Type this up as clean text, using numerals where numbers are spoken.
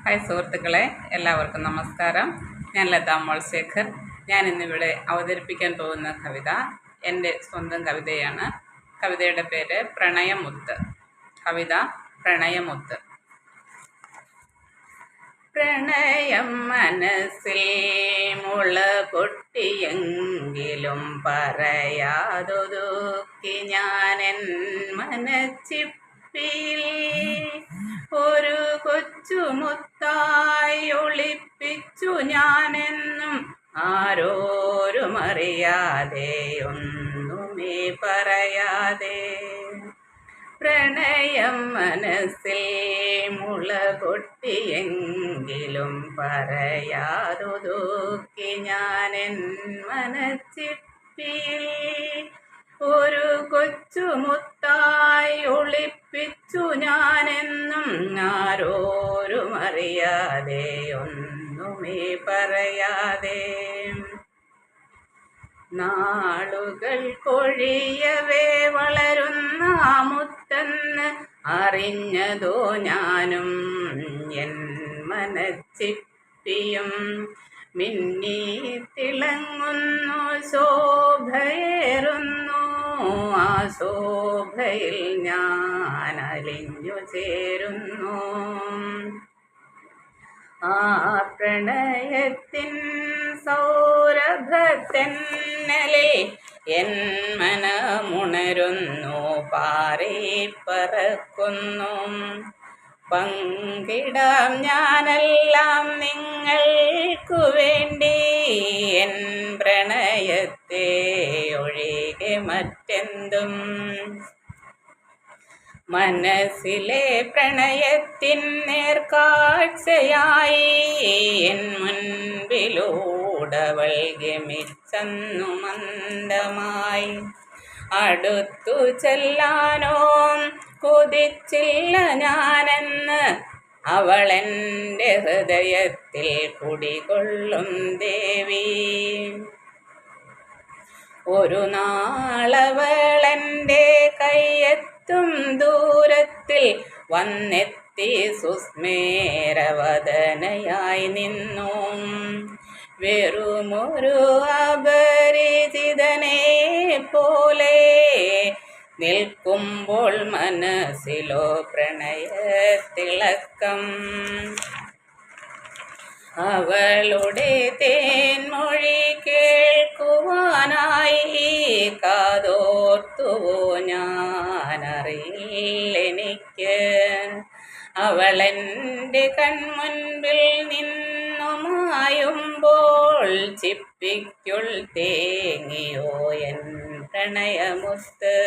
Hi സുഹൃത്തുക്കളെ, എല്ലാവർക്കും നമസ്കാരം. ഞാൻ ലതാ മോൾശേഖർ. ഞാൻ ഇന്നിവിടെ അവതരിപ്പിക്കാൻ പോകുന്ന കവിത എൻ്റെ സ്വന്തം കവിതയാണ്. കവിതയുടെ പേര് പ്രണയമുത്ത്. കവിത പ്രണയമുത്ത്. പ്രണയം മനസ്സിൽ മുള പൊട്ടിയെങ്കിലും പറയാതൊതുക്കി ഞാനെൻ മനച്ചിപ്പിൽ ഒരു കൊച്ചുമുത്തായി ഒളിപ്പിച്ചു ഞാനെന്നും ആരോരും അറിയാതെ ഒന്നുമേ പറയാതെ. പ്രണയം മനസ്സിൽ മുള പൊട്ടിയെങ്കിലും പറയാതൊതുക്കി ഞാനെൻ മനച്ചിപ്പിൽ ഒരു കൊച്ചുമുത്തായി ഒളിപ്പിച്ചു ഞാനെന്നും ആരോരും അറിയാതെ ഒന്നുമേ പറയാതെ. നാളുകൾ കൊഴിയവേ വളരുന്ന മുത്തെന്ന് അറിഞ്ഞതോ ഞാനും എൻ മനച്ചിപ്പിയും. മിന്നി തിളങ്ങുന്നു, ശോഭയേറുന്നു, ആ ശോഭയിൽ ഞാൻ അലിഞ്ഞു ചേരുന്നു. ആ പ്രണയത്തിൻ സൗരഭത്തെന്നലിൽ എൻ മനമുണരുന്നു, പാറിപ്പറക്കുന്നു. പങ്കിടാം ഞാനെല്ലാം നിങ്ങൾക്കു വേണ്ടി, എൻ പ്രണയത്തെ ഒഴികെ മറ്റെന്തും. മനസ്സിലെ പ്രണയത്തിൻ നേർക്കാഴ്ചയായി എൻ മുൻപിലൂടവൾ ഗമിച്ചെന്നു മന്ദമായി. അടുത്തു ചെല്ലാനോ കൊതിച്ചില്ല ഞാനെന്ന് അവളെൻ്റെ ഹൃദയത്തിൽ കുടികൊള്ളും ദേവി. ഒരു നാളവളെൻ്റെ കയ്യെത്തും ദൂരത്തിൽ വന്നെത്തി സുസ്മേരവദനയായി നിന്നു. വെറുമൊരു അപരിചിതനെ പോലെ നിൽക്കുമ്പോൾ മനസ്സിലോ പ്രണയത്തിളക്കം. അവളുടെ തേൻമൊഴി കേൾക്കുവാനായി കാതോർത്തുവോ ഞാനറിയില്ലെനിക്ക്. അവളെൻ്റെ കൺമുൻപിൽ നിന്നുമായുമ്പോൾ ചിപ്പിക്കുൾ തേങ്ങിയോ എൻ പ്രണയമുത്ത്.